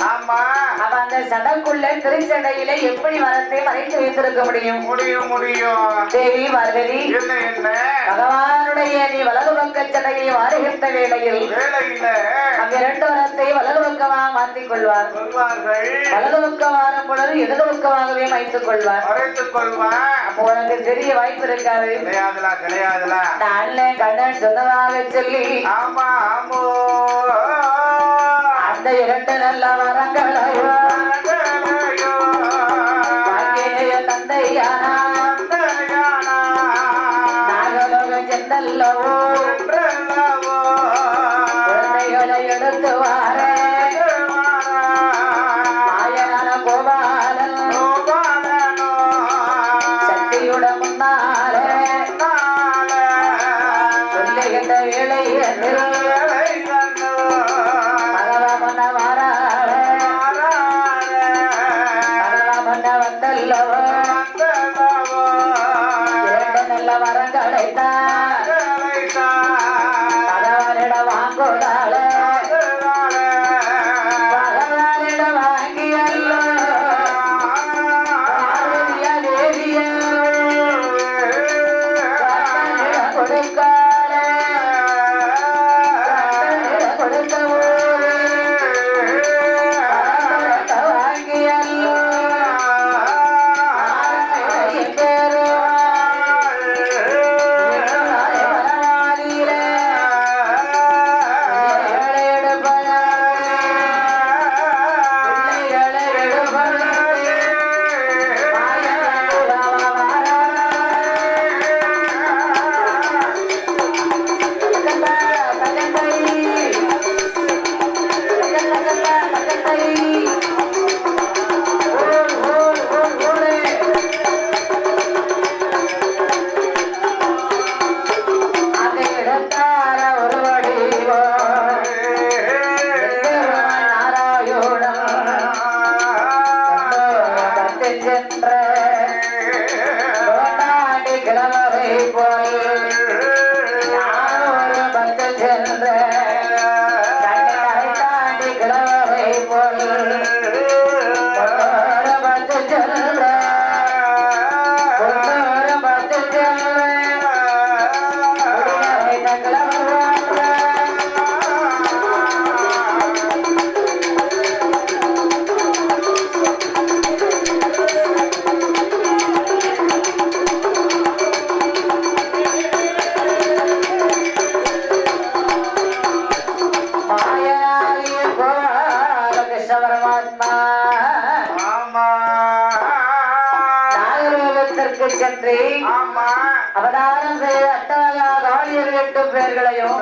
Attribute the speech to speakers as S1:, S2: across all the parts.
S1: ஆமா
S2: அப்ப அந்த சடக்குள்ள திருச்சடையில எப்படி வரத்தை மறைத்து வைத்திருக்க முடியும்?
S1: முடியும் முடியும்.
S2: தேவி பார்வதி
S1: என்ன என்ன
S2: பகவானுடைய நீ வலது பக்க சடையை வாருகின்ற வேளையில் அந்த இரண்டு வரத்தை வலது பக்கமாக மாற்றிக் கொள்வார். வலது பக்கம் வாரும் பொழுது இடது பக்கமாகவே வைத்துக் கொள்வார். அப்போ உனக்கு தெரிய வாய்ப்பு இருக்காது. நான் கண்ணன் சொன்னதாக சொல்லி அந்த இரண்டு நல்ல வரங்களையோ தந்தையானா நாகலோக சென்றல்லவோ குழந்தைகளை எடுத்து வார மாயனான கோபாலன் சக்தியுட முன்னாலே சொல்லுகின்ற வேலை பகவான வாராள பகவான வந்தல்லவோ இரண்டு நல்ல வரங்களைத்தான் பகவானிட வாங்கோடாள பகவானிட வாங்கியல்லோ தேவிய கொடுக்காள கொடுக்கவோ வாங்கியல்லோ சென்று அவதாரம் செய்த அட்டவகா காவலியர்கள் 8 பேர்களையும்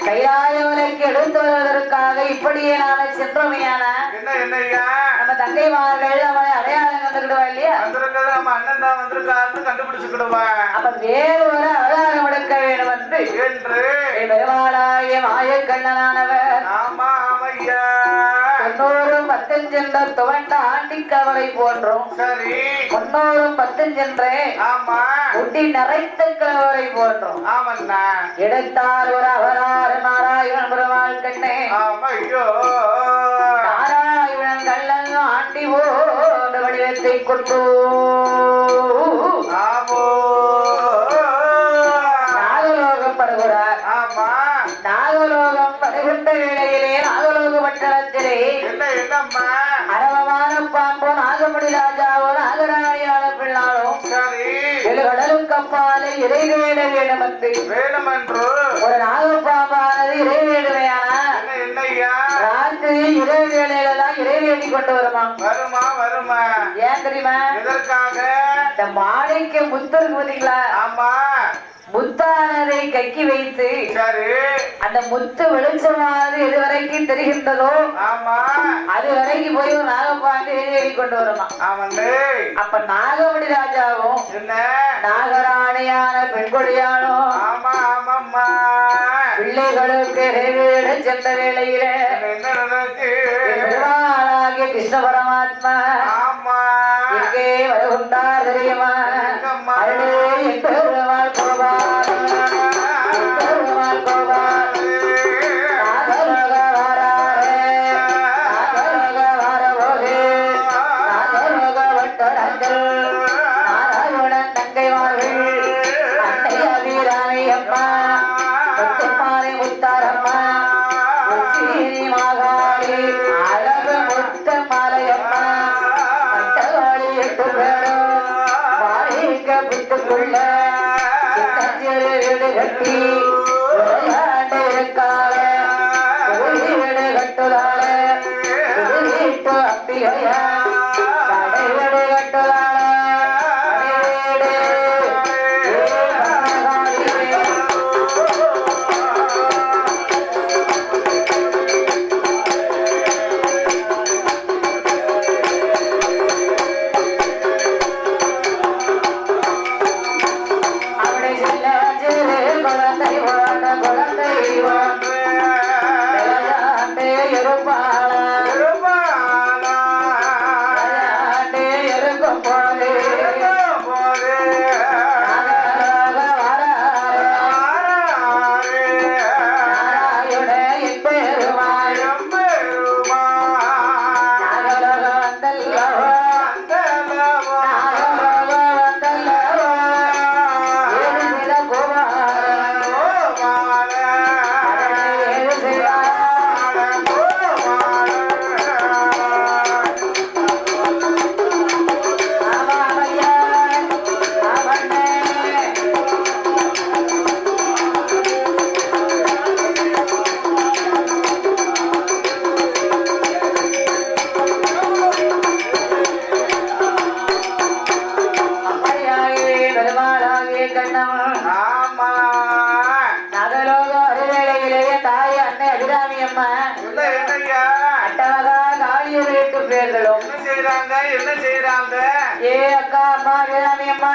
S2: கைலாயவனுக்கு எடுத்து வருவதற்காக இப்படியே நாம சென்றோமையான நம்ம தங்கைமார்கள் அவனை அடையாளம் கண்டுக்கிடுவா இல்லையா? அப்ப வேறு ஒரு அவதாரம் எடுக்க வேண்டும் என்று பெருமாளாகிய மாயக்கண்ணனானவர் 90 10 துவண்ட ஆண்டிக்கவலை போன்றும் 90 10 முட்டி நரைத்த கிழவரை போன்றும் எடுத்தால் ஒரு அவதார நாராயணன் பெருமாள் கண்ணே நாராயணன் கள்ளன் ஆண்டி போன்ற வடிவத்தை கொண்டு நாகலோகம் படுகிறார். நாகலோகம் படுகின்ற வேளையிலே நாகலோக பட்டணத்திலே அரவமான பாம்போ நாகமணி ராஜாவோ நாகராணியான பிள்ளாளோ கடலும் கப்பாலை இறை வேட வேணும் என்று ஒரு நாகப்பாம்பானது இறை வேடுமையான ராத்திரி இறை வேலையிலாம் இறை வேண்டி கொண்டு வருமா? ஏன் தெரியுமா? இந்த மாலைக்கு முத்து இருக்கு பாத்தீங்களா? முத்தானதை கைக்கு வைத்து அந்த முத்து வெளிச்சமானது எதுவரைக்கும் தெரிகின்றதோ அது வரைக்கும் போய் நாகப்பாண்டி எழுதி கொண்டு வருமா. அப்ப நாகமணி ராஜாவும் நாகராணியான பெண்கொடியானோ பிள்ளைகளுக்கு இறைவேட சென்ற வேளையில கிருஷ்ண பரமாத்மா இங்கே வருகின்றார் தெரியுமா? பெருமாள் கோபால் கோபால் நாகலோக வராரே விளையாண்டு இருக்காளே வீடு கட்டுதாளே வீட்டு அம்பிகையா கடை வீடு கட்டுதாளே
S1: என்ன செய்யறாங்க?
S2: ஏ அக்கா அம்மா அபிராமி அம்மா,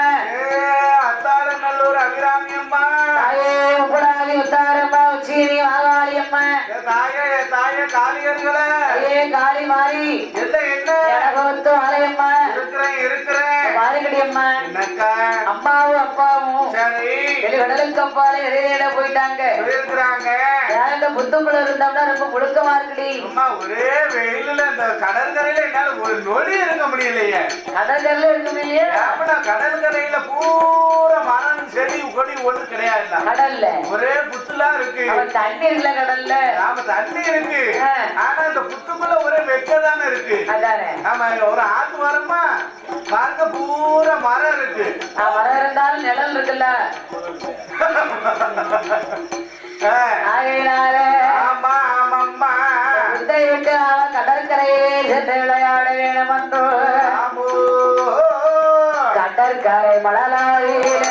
S1: அத்தாரநல்லூர் அபிராமி அம்மா,
S2: தாயே உப்படாதி உத்தாரம்மா, உச்சீனி வாகாளி அம்மா,
S1: தாயே தாயே காளியர்களே,
S2: ஏ காளி மாறி
S1: என்ன
S2: எனகத்து ஆலயம்மா
S1: இருக்கிறேன்
S2: மாறிக்கடி அம்மா.
S1: என்னக்கா
S2: அம்மாவும் அப்பாவும்
S1: சரி
S2: கடலுக்கு அப்பாலே வெளியில போயிட்டாங்க.
S1: இருக்கிறாங்க.
S2: இந்த புத்துக்குள்ள இருந்தோம்னா ரொம்ப புழுக்கமா இருக்குடி.
S1: அம்மா ஒரே வெயில்ல இந்த கடற்கரையில என்னால ஒரு நொடி இருக்க முடியலையே.
S2: கடற்கரையில இருக்க முடியலையே.
S1: கடற்கரையில பூரா மரம் செடி கொடி ஒண்ணு கிடையாது.
S2: கடல்ல
S1: ஒரே புத்துலா இருக்கு.
S2: தண்ணி இருக்குல்ல கடல்ல.
S1: ஆமா தண்ணி இருக்கு. ஆனா இந்த புத்துக்குள்ள ஒரே வெக்கதானே இருக்கு.
S2: அதானே.
S1: ஆமா ஒரு ஆத்து மரமா பார்க்க பூரா மரம் இருக்கு.
S2: மரம் இருந்தாலும் நிழல் இருக்குல்ல.
S1: ஆமா ஆமாம்மா
S2: விட்டு அவன் கடற்கரையே சென்று விளையாட வேணும் என்றோ கடற்கரை மணலாயில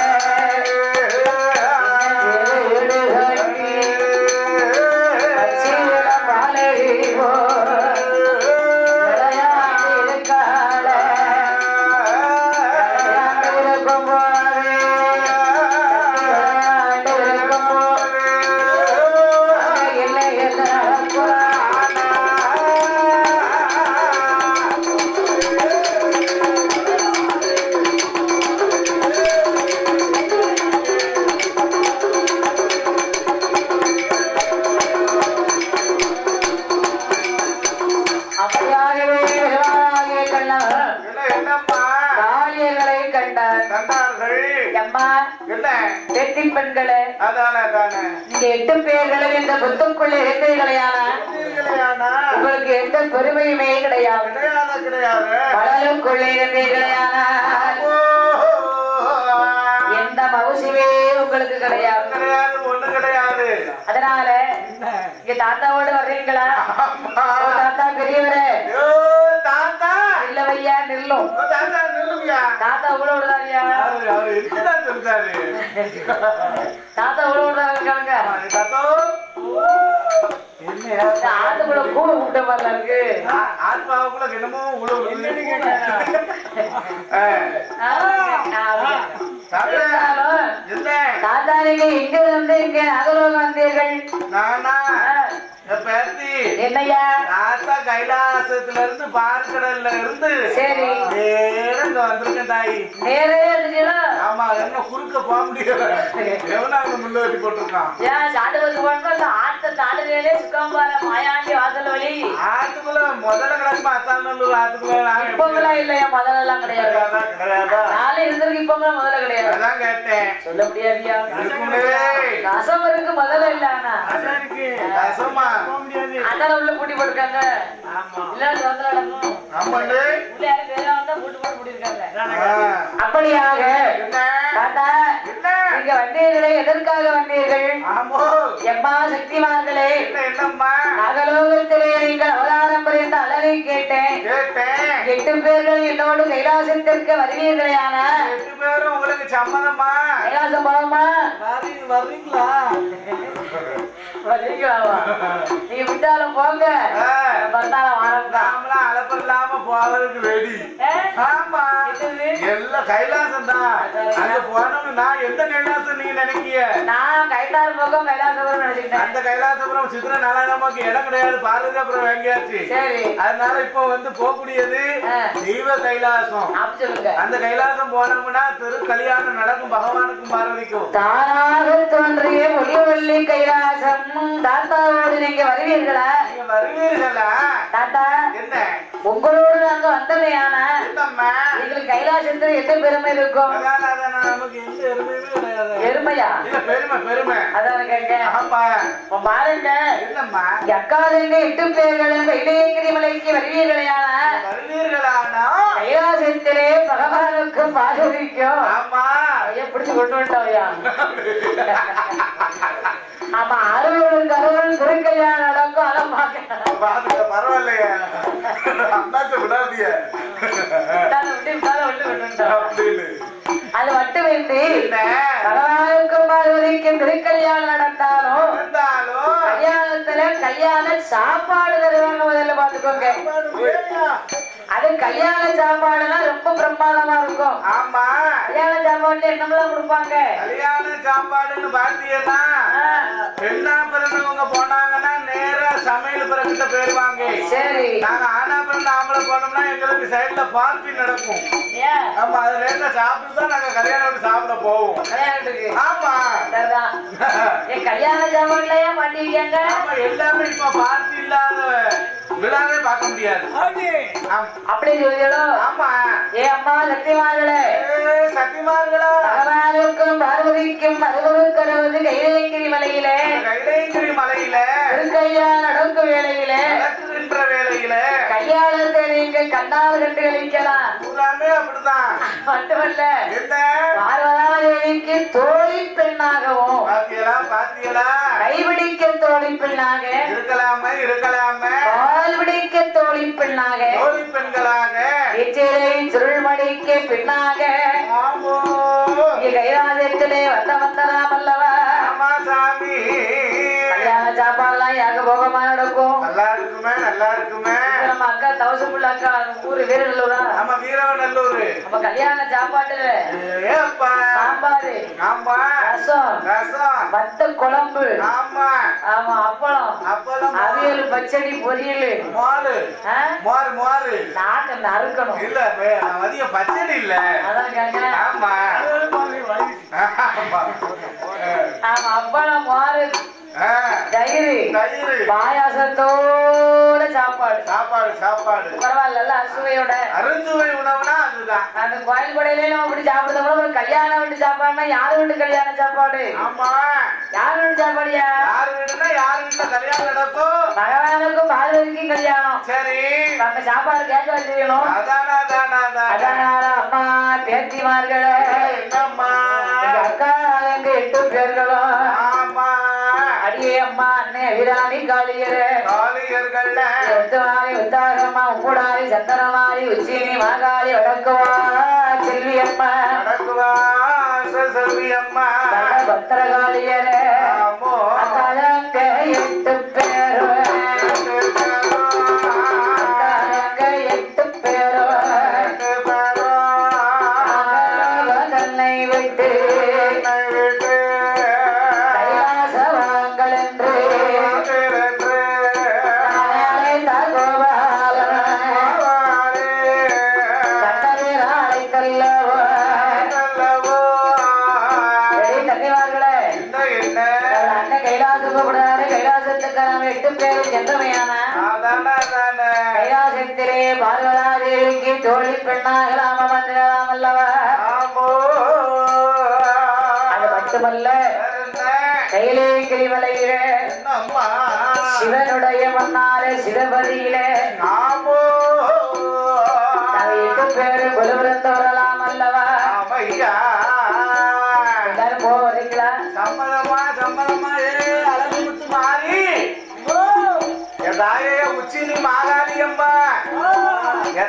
S2: பெண்களே இங்க 8 பேர்களும் இந்த புத்துக்குள்ள இருந்தீர்களையானா உங்களுக்கு எந்த பெருமையுமே கிடையாது. வளருக்குள்ளே இருந்தீர்களையானா எந்த மகிழ்ச்சியுமே உங்களுக்கு கிடையாது.
S1: ஒண்ணு கிடையாது.
S2: அதனால இங்க தாத்தாவோடு வர்றீங்களா? தாத்தா பெரியவரே இல்லவையா நில்லும். தாத்தா உங்களோட தாரியா? தாத்தா உங்களோட இருக்காங்க. ஆத்துக்குள்ள கூட விட்ட மாதிரில இருக்கு.
S1: ஆத்மாவுக்குள்ள என்னமோ
S2: தாத்தா நீங்க இங்க வந்து இங்க அகலோகம் வந்தீர்கள். என்னையா
S1: தாத்தா கைலாசத்துல இருந்து பார்க்கடல்ல இருந்து
S2: சரி
S1: நேரம் வந்திருக்கேன் தாயி.
S2: நேரே இருந்துச்சுன்னா
S1: ஆமா என்ன குறுக்க போக முடியல. எவனாங்க முன்னாடி போட்டிருக்கான்.
S2: ஏன் சாட்டு வந்து போட்டு ஆட்டு தாடுதலே சுக்கம்பார மாயாண்டி வாசல் வழி
S1: ஆத்துக்குள்ள முதல்ல கிடக்குமா அத்தாநல்லூர் ஆத்துக்குள்ள
S2: இப்போங்களா இல்லையா? முதல்ல எல்லாம் கிடையாது. நாளை இருந்திருக்கு இப்போங்களா முதல்ல கிடையாது.
S1: அதான் கேட்டேன்.
S2: சொல்ல முடியாதியா? ரசம் இருக்கு முதல்ல இல்ல. ஆனா
S1: ரசமா
S2: அதான உள்ள பூட்டி போட்டுருக்காங்க. அப்படியாக தாத்தா நீங்க இங்க வந்தீர்களே எதற்காக வந்தீர்கள்?
S1: ஆமோ
S2: எம்மா சக்திமார்களே,
S1: என்னம்மா
S2: நாகலோகத்திலே நீங்கள் அவதாரம் புரிந்த அழகை கேட்டேன். 8 பேர்கள் என்னோடு கைலாசத்திற்கு வருவீர்களே. ஆனா
S1: 8 பேரும் உங்களுக்கு சம்மதமா?
S2: கைலாசம் போவோமா?
S1: வர்றீங்களா?
S2: வரீங்களாவா? நீங்க விட்டாலும் போங்க, வந்தாலும் வாரம்தான்.
S1: நாமளாம் அலப்பல்லாம போவதுக்கு ரெடி. ஆமா, எல்லாம் கைலாசம் தான். அங்க போனோம்னா நான் எந்த கைலாசம் நீங்க நினைக்கீங்க?
S2: நான் கைலாசபுரம் கைலாசபுரம் நினைச்சுக்கிட்டேன்.
S1: அந்த கைலாசபுரம் சித்திர நாராயணமாக்கு இடம் கிடையாது, பாரதிபுரம் வாங்கியாச்சு.
S2: சரி,
S1: அதனால இப்போ வந்து போகக்கூடியது தெய்வ கைலாசம். அந்த கைலாசம் போனோம்னா திரு கல்யாணம் நடக்கும் பகவானுக்கும் பார்வதிக்கும்.
S2: தானாக தோன்றிய ஒளிவள்ளி கைலாசம் தாத்தாவோடு நீங்க வருவீர்களா?
S1: நீங்க வருவீர்களா?
S2: தாத்தா
S1: என்ன
S2: உங்களோடு நாங்க வந்தமையானா
S1: என்னம்மா
S2: எங்களுக்கு கைலாசத்தில் என்ன பெருமை இருக்கும்?
S1: நமக்கு எந்த எருமையுமே கிடையாது.
S2: பெருமையா?
S1: இல்ல பெருமை பெருமை.
S2: அதான் கேட்க.
S1: ஆமா
S2: பாருங்க,
S1: என்னம்மா
S2: அக்காதங்க 8 பேர்களும் கைலேங்கிரி மலைக்கு வருவீர்களானா?
S1: வருவீர்களானா
S2: கைலாசத்திலே பகவானுக்கும் பார்வதிக்கும்.
S1: ஆமா
S2: ஐயா பிடிச்சு கொண்டு வந்துட்டோம்யா. ஆமா, அறுவரும் கருவரும் திருக்கல்யாணம் நடக்கும். அதை
S1: பாத்துக்க பரவாயில்லையா, அந்தாச்ச விடாதிய அப்படின்னு
S2: அது மட்டும் இன்றி பகவானுக்கும் பார்வதிக்கும் திருக்கல்யாணம் நடந்தாலும் கல்யாணத்துல கல்யாண சாப்பாடு தருவாங்க. முதல்ல பாத்துக்கோங்க, அது கல்யாண சாப்பாடுலாம் ரொம்ப பிரமாதமா இருக்கும்.
S1: ஆமா,
S2: கல்யாண சாப்பாடுல என்னமெல்லாம் கொடுப்பாங்க?
S1: கல்யாண சாப்பாடுன்னு பாத்தீங்கன்னா பெண்ணா பிறந்தவங்க போனாங்கன்னா நேரா சமையல் பிறகிட்ட போயிருவாங்க. சரி, நாங்க ஆனா பிறந்த ஆம்பளை போனோம்னா எங்களுக்கு சைட்ல பார்ட்டி நடக்கும். ஆமா, அது நேரா சாப்பிட்டு தான் நாங்க கல்யாணம் சாப்பிட போவோம்.
S2: கல்யாணத்துக்கு?
S1: ஆமா,
S2: சரிதான். கல்யாண சாப்பாடுலயா மாட்டிருக்காங்க.
S1: ஆமா, எல்லாமே இப்ப பார்ட்டி இல்லாத விழாவே பார்க்க முடியாது.
S2: அப்படி சொல்லிடும்.
S1: ஆமா,
S2: ஏ அம்மா சத்தியமார்களே,
S1: சத்தியமார்களா
S2: பகவானுக்கும் பார்வதிக்கும் அறுபது கைலேங்கிரி மலையிலே
S1: கைலேங்கிரி மலையில
S2: திருக்கல்யாணம் நடக்கும் வேளையில
S1: நடக்குகின்ற வேளையில
S2: கல்யாணத்தை நீங்க கண்ணால் கண்டு கழிக்கலாம்.
S1: பூராமே அப்படிதான்.
S2: மட்டுமல்ல,
S1: என்ன
S2: பார்வதாதேவிக்கு தோழி பெண்ணாகவும்
S1: பாத்தியலா
S2: கைபிடிக்க தோழி பெண்ணாக
S1: இருக்கலாமே இருக்கலாமே
S2: பால் பிடிக்க தோழி பெண்ணாக
S1: தோழி பெண்களாக
S2: எச்சிலை சுருள்மடிக்க பெண்ணாக கைலாசத்திலே வந்தலாம் அல்லவா?
S1: ஆமா சாமி,
S2: கல்யாண சாப்பாடுலாம் யாக போகமா நடக்கும்.
S1: நல்லா இருக்குமே நல்லா இருக்குமே.
S2: நம்ம அக்கா தவசமுள்ள அக்கா ஊரு வீரநல்லூரா?
S1: ஆமா, வீரநல்லூர்.
S2: நம்ம கல்யாண சாப்பாட்டுல சாம்பாரு,
S1: ஆமா,
S2: ரசம், வத்த குழம்பு,
S1: ஆமா
S2: ஆமா, அப்பளம், அவியல், பச்சடி, பொரியல்,
S1: மோர்
S2: நாக்கு நறுக்கணும்.
S1: இல்ல மதிய பச்சடி இல்ல.
S2: அதான் கேங்க.
S1: ஆமா
S2: ஆமா, அப்பளம், மோர், தயிர், பாயாசத்தோட சாப்பாடு பரவாயில்ல, அறுசுவையோட.
S1: அருஞ்சுவை உணவுனா அதுதான்.
S2: அந்த கோயில் கொடையிலே நம்ம இப்படி சாப்பிடுறோம். ஒரு கல்யாண வீட்டு சாப்பாடுனா யாரு வீட்டு கல்யாண சாப்பாடு?
S1: ஆமா,
S2: யாரு வீட்டு சாப்பாடுயா?
S1: யாரு வீடுனா யாரு வீட்டுல கல்யாணம் நடக்கும்?
S2: பகவானுக்கும் பார்வதிக்கும் கல்யாணம்.
S1: சரி,
S2: நம்ம சாப்பாடு கேட்க வச்சுக்கணும். அதனால அம்மா பேத்திமார்களே,
S1: என்னம்மா
S2: அக்கா 8 பேர்களும் அடியே அம்மா அண்ணே அபிராமி காளியர்கள உத்தாரம்மா உப்புடாரி சந்தனமாரி உச்சினி மாகாளி வடக்குவா செல்வி அம்மா பத்திரகாளியரே அக்காலங்க 8 பேரும் விட்டு கைலாசத்திலே பார்வதாதேவிக்கு தோழி பெண்ணாகலாம் அமர்ந்திடலாம் அல்லவா? அது மட்டுமல்ல, கைலேங்கிரி மலையில சிவனுடைய மன்னார சிவபதியிலே 8 பேரு குருவிருந்து வரலாம் அல்லவா? எல்லாரும் போவதை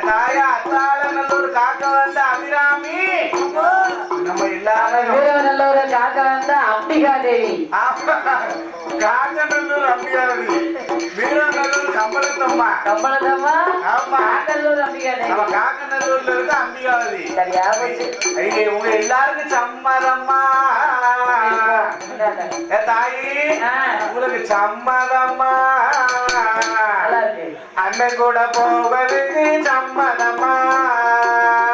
S1: தாயா அத்தாளநல்லூர் காக்க வந்த அபிராமி நம்ம எல்லாரும்
S2: வீரநல்லூர் காக்க வந்த அம்பிகா தேவி
S1: காக்கநல்லூர் அம்பிகாதி வீரநல்லூர் கம்பளத்தம்மா
S2: கம்பளத்தம்மா
S1: ஆமா
S2: காக்கநல்லூர் அம்பிகா தேவி
S1: நம்ம காக்கநல்லூர்ல இருக்க அம்பிகாதி
S2: சரியா போச்சு
S1: ஐயே உங்க எல்லாருக்கும் சம்மதம்மா தாயி உங்களுக்கு சம்மதம்மா அண்ணன் கூட போவதுக்கு சம்மதம்மா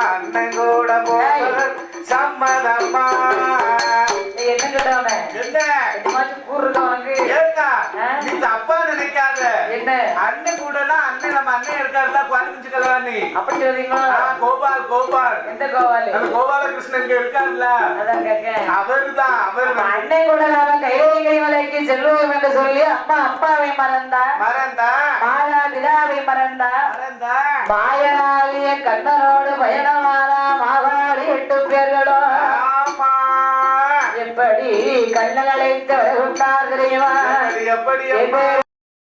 S1: அண்ணன் கூட போவது சம்மதம்மா
S2: என்ன கேட்டவன
S1: என்ன
S2: கூறு உனக்கு
S1: ஏக்கா நீ தப்பா நினைக்காத
S2: என்ன
S1: அண்ணன் கூடனா அண்ணன் நம்ம அண்ணன் இருக்காருல குவாலிமிச்சுக்கலாம் நீ
S2: அப்படி சொல்றீங்களா
S1: கோபால் கோபால்
S2: எந்த கோபால்
S1: அந்த கோபாலகிருஷ்ணன் இங்க இருக்காருல்ல
S2: அதான் கேட்க
S1: அவர்தான் அவர்தான்
S2: அண்ணன் கூட நாம கைலை மலைக்கு செல்வோம் என்று சொல்லி அம்மா அப்பாவை மறந்தா மாயா பிதாவை மறந்தா மாயாவிய கண்ணனோடு பயணமான மாவாடி 8 பேர்களோ எப்படி கண்ணங்களை தவிர்த்தார் தெரியுமா?
S1: எப்படி